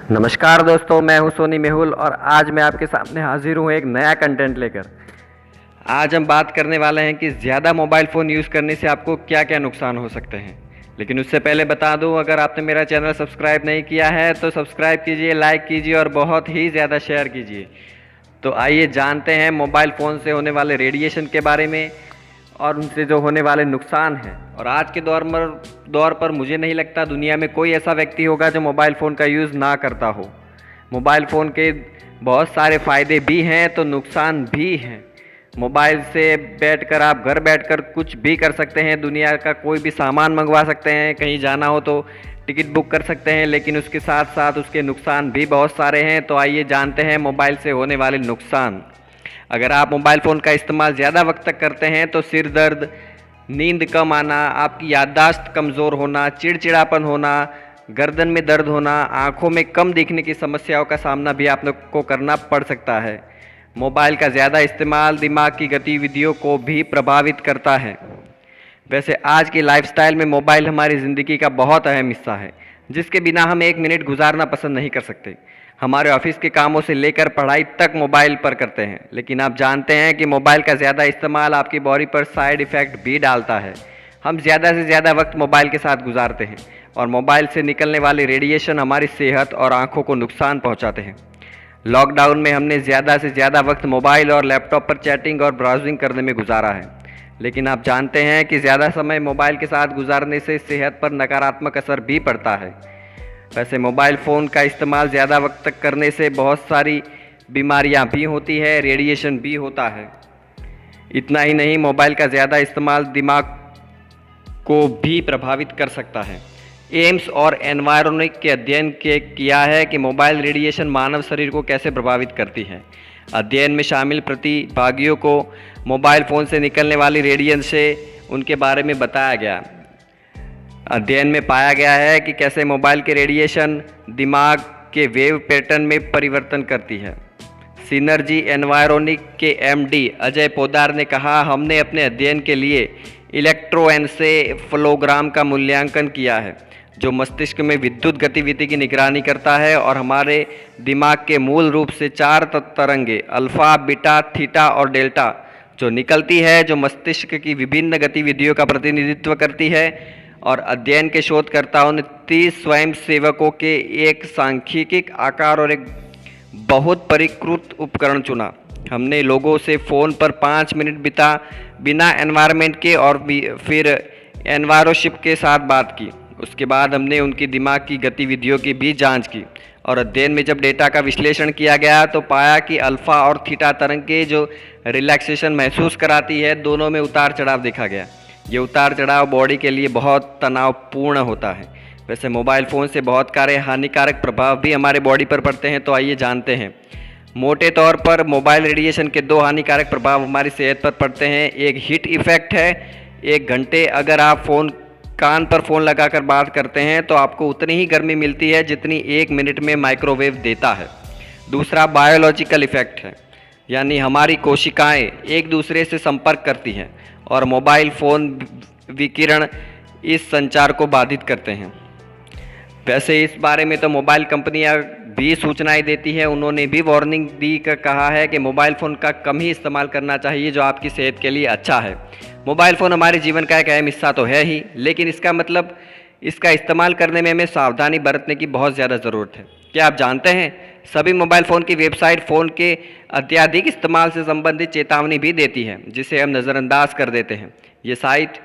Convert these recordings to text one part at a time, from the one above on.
नमस्कार दोस्तों, मैं हूं सोनी मेहुल और आज मैं आपके सामने हाजिर हूं एक नया कंटेंट लेकर। आज हम बात करने वाले हैं कि ज़्यादा मोबाइल फ़ोन यूज़ करने से आपको क्या क्या नुकसान हो सकते हैं। लेकिन उससे पहले बता दूं, अगर आपने मेरा चैनल सब्सक्राइब नहीं किया है तो सब्सक्राइब कीजिए, लाइक कीजिए और बहुत ही ज़्यादा शेयर कीजिए। तो आइए जानते हैं मोबाइल फ़ोन से होने वाले रेडिएशन के बारे में और उनसे जो होने वाले नुकसान हैं। और आज के दौर पर मुझे नहीं लगता दुनिया में कोई ऐसा व्यक्ति होगा जो मोबाइल फ़ोन का यूज़ ना करता हो। मोबाइल फ़ोन के बहुत सारे फ़ायदे भी हैं तो नुकसान भी हैं। मोबाइल से बैठकर आप घर बैठकर कुछ भी कर सकते हैं, दुनिया का कोई भी सामान मंगवा सकते हैं, कहीं जाना हो तो टिकट बुक कर सकते हैं, लेकिन उसके साथ साथ उसके नुकसान भी बहुत सारे हैं। तो आइए जानते हैं मोबाइल से होने वाले नुकसान। अगर आप मोबाइल फ़ोन का इस्तेमाल ज़्यादा वक्त तक करते हैं तो सिर दर्द, नींद कम आना, आपकी याददाश्त कमज़ोर होना, चिड़चिड़ापन होना, गर्दन में दर्द होना, आँखों में कम दिखने की समस्याओं का सामना भी आप लोग को करना पड़ सकता है। मोबाइल का ज़्यादा इस्तेमाल दिमाग की गतिविधियों को भी प्रभावित करता है। वैसे आज की लाइफस्टाइल में मोबाइल हमारी ज़िंदगी का बहुत अहम हिस्सा है, जिसके बिना हम एक मिनट गुजारना पसंद नहीं कर सकते। हमारे ऑफिस के कामों से लेकर पढ़ाई तक मोबाइल पर करते हैं, लेकिन आप जानते हैं कि मोबाइल का ज़्यादा इस्तेमाल आपकी बॉडी पर साइड इफ़ेक्ट भी डालता है। हम ज़्यादा से ज़्यादा वक्त मोबाइल के साथ गुजारते हैं और मोबाइल से निकलने वाले रेडिएशन हमारी सेहत और आँखों को नुकसान पहुँचाते हैं। लॉकडाउन में हमने ज़्यादा से ज़्यादा वक्त मोबाइल और लैपटॉप पर चैटिंग और ब्राउजिंग करने में गुजारा है, लेकिन आप जानते हैं कि ज़्यादा समय मोबाइल के साथ गुजारने से सेहत पर नकारात्मक असर भी पड़ता है। वैसे मोबाइल फ़ोन का इस्तेमाल ज़्यादा वक्त तक करने से बहुत सारी बीमारियां भी होती है, रेडिएशन भी होता है। इतना ही नहीं, मोबाइल का ज़्यादा इस्तेमाल दिमाग को भी प्रभावित कर सकता है। एम्स और एनवायरोनिक के अध्ययन के किया है कि मोबाइल रेडिएशन मानव शरीर को कैसे प्रभावित करती है। अध्ययन में शामिल प्रतिभागियों को मोबाइल फ़ोन से निकलने वाली रेडिएशन से उनके बारे में बताया गया। अध्ययन में पाया गया है कि कैसे मोबाइल के रेडिएशन दिमाग के वेव पैटर्न में परिवर्तन करती है। सिनर्जी एनवायरोनिक के एमडी अजय पोदार ने कहा, हमने अपने अध्ययन के लिए इलेक्ट्रोएन्सेफलोग्राम का मूल्यांकन किया है, जो मस्तिष्क में विद्युत गतिविधि की निगरानी करता है और हमारे दिमाग के मूल रूप से 4 तरंगे अल्फ़ा, बीटा, थीटा और डेल्टा जो निकलती है, जो मस्तिष्क की विभिन्न गतिविधियों का प्रतिनिधित्व करती है। और अध्ययन के शोधकर्ताओं ने 30 स्वयंसेवकों के एक सांख्यिकीय आकार और एक बहुत परिष्कृत उपकरण चुना। हमने लोगों से फ़ोन पर 5 मिनट बिना एनवायरनमेंट के और फिर एनवायरोशिप के साथ बात की। उसके बाद हमने उनकी दिमाग की गतिविधियों की भी जांच की और अध्ययन में जब डेटा का विश्लेषण किया गया तो पाया कि अल्फ़ा और थीटा तरंगे जो रिलैक्सेशन महसूस कराती है, दोनों में उतार चढ़ाव देखा गया। ये उतार चढ़ाव बॉडी के लिए बहुत तनावपूर्ण होता है। वैसे मोबाइल फ़ोन से बहुत सारे हानिकारक प्रभाव भी हमारे बॉडी पर पड़ते हैं, तो आइए जानते हैं। मोटे तौर पर मोबाइल रेडिएशन के 2 हानिकारक प्रभाव हमारी सेहत पर पड़ते हैं। एक हीट इफ़ेक्ट है। 1 घंटे अगर आप कान पर फ़ोन लगाकर बात करते हैं तो आपको उतनी ही गर्मी मिलती है जितनी 1 मिनट में माइक्रोवेव देता है। दूसरा बायोलॉजिकल इफ़ेक्ट है, यानी हमारी कोशिकाएं एक दूसरे से संपर्क करती हैं और मोबाइल फ़ोन विकिरण इस संचार को बाधित करते हैं। वैसे इस बारे में तो मोबाइल कंपनियां भी सूचनाएं देती है। उन्होंने भी वार्निंग दी कर कहा है कि मोबाइल फ़ोन का कम ही इस्तेमाल करना चाहिए, जो आपकी सेहत के लिए अच्छा है। मोबाइल फ़ोन हमारे जीवन का एक अहम हिस्सा तो है ही, लेकिन इसका मतलब इसका इस्तेमाल करने में हमें सावधानी बरतने की बहुत ज़्यादा ज़रूरत है। क्या आप जानते हैं, सभी मोबाइल फ़ोन की वेबसाइट फ़ोन के अत्यधिक इस्तेमाल से संबंधित चेतावनी भी देती है, जिसे हम नज़रअंदाज कर देते हैं। ये साइट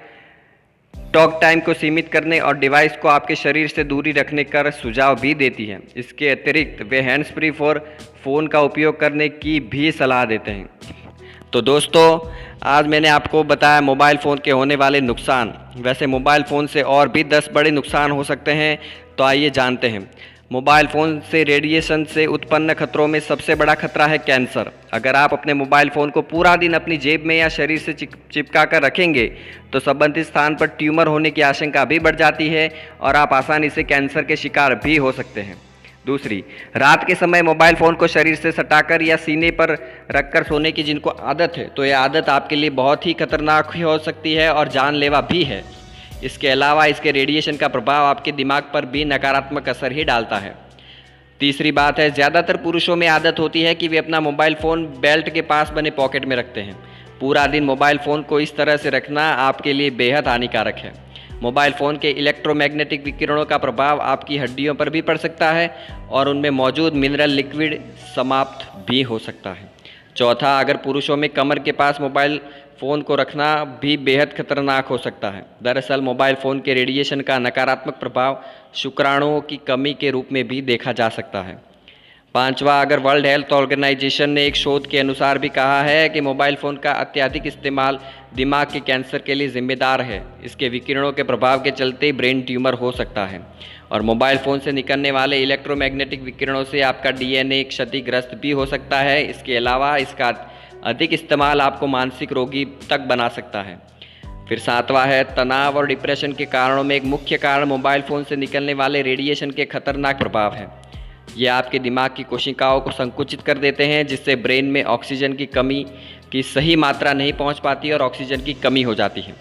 टॉक टाइम को सीमित करने और डिवाइस को आपके शरीर से दूरी रखने का सुझाव भी देती है। इसके अतिरिक्त वे हैंड्स फ्री फॉर फ़ोन का उपयोग करने की भी सलाह देते हैं। तो दोस्तों, आज मैंने आपको बताया मोबाइल फ़ोन के होने वाले नुकसान। वैसे मोबाइल फ़ोन से और भी 10 बड़े नुकसान हो सकते हैं, तो आइए जानते हैं। मोबाइल फ़ोन से रेडिएशन से उत्पन्न खतरों में सबसे बड़ा खतरा है कैंसर। अगर आप अपने मोबाइल फ़ोन को पूरा दिन अपनी जेब में या शरीर से चिपका कर रखेंगे तो संबंधित स्थान पर ट्यूमर होने की आशंका भी बढ़ जाती है और आप आसानी से कैंसर के शिकार भी हो सकते हैं। दूसरी, रात के समय मोबाइल फ़ोन को शरीर से सटाकर या सीने पर रखकर सोने की जिनको आदत है, तो यह आदत आपके लिए बहुत ही खतरनाक हो सकती है और जानलेवा भी है। इसके अलावा इसके रेडिएशन का प्रभाव आपके दिमाग पर भी नकारात्मक असर ही डालता है। तीसरी बात है, ज़्यादातर पुरुषों में आदत होती है कि वे अपना मोबाइल फ़ोन बेल्ट के पास बने पॉकेट में रखते हैं। पूरा दिन मोबाइल फ़ोन को इस तरह से रखना आपके लिए बेहद हानिकारक है। मोबाइल फ़ोन के इलेक्ट्रोमैग्नेटिक विकिरणों का प्रभाव आपकी हड्डियों पर भी पड़ सकता है और उनमें मौजूद मिनरल लिक्विड समाप्त भी हो सकता है। चौथा, अगर पुरुषों में कमर के पास मोबाइल फ़ोन को रखना भी बेहद खतरनाक हो सकता है। दरअसल मोबाइल फ़ोन के रेडिएशन का नकारात्मक प्रभाव शुक्राणुओं की कमी के रूप में भी देखा जा सकता है। पांचवा, अगर वर्ल्ड हेल्थ ऑर्गेनाइजेशन ने एक शोध के अनुसार भी कहा है कि मोबाइल फ़ोन का अत्यधिक इस्तेमाल दिमाग के कैंसर के लिए जिम्मेदार है। इसके विकिरणों के प्रभाव के चलते ब्रेन ट्यूमर हो सकता है और मोबाइल फ़ोन से निकलने वाले इलेक्ट्रोमैग्नेटिक विकिरणों से आपका डीएनए क्षतिग्रस्त भी हो सकता है। इसके अलावा इसका अधिक इस्तेमाल आपको मानसिक रोगी तक बना सकता है। फिर सातवां है, तनाव और डिप्रेशन के कारणों में एक मुख्य कारण मोबाइल फ़ोन से निकलने वाले रेडिएशन के खतरनाक प्रभाव है। ये आपके दिमाग की कोशिकाओं को संकुचित कर देते हैं, जिससे ब्रेन में ऑक्सीजन की कमी की सही मात्रा नहीं पहुंच पाती और ऑक्सीजन की कमी हो जाती है।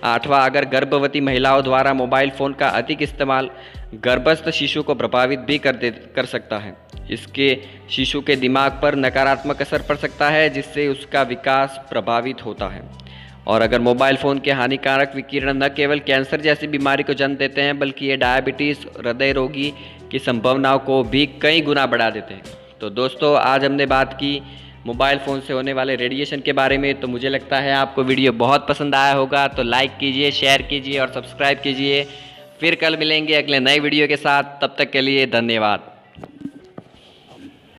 आठवां, अगर गर्भवती महिलाओं द्वारा मोबाइल फ़ोन का अधिक इस्तेमाल गर्भस्थ शिशु को प्रभावित भी कर सकता है। इसके शिशु के दिमाग पर नकारात्मक असर पड़ सकता है, जिससे उसका विकास प्रभावित होता है। और अगर मोबाइल फ़ोन के हानिकारक विकिरण न केवल कैंसर जैसी बीमारी को जन्म देते हैं, बल्कि ये डायबिटीज़, हृदय रोगी की संभावनाओं को भी कई गुना बढ़ा देते हैं। तो दोस्तों, आज हमने बात की मोबाइल फ़ोन से होने वाले रेडिएशन के बारे में। तो मुझे लगता है आपको वीडियो बहुत पसंद आया होगा। तो लाइक कीजिए, शेयर कीजिए और सब्सक्राइब कीजिए। फिर कल मिलेंगे अगले नए वीडियो के साथ। तब तक के लिए धन्यवाद।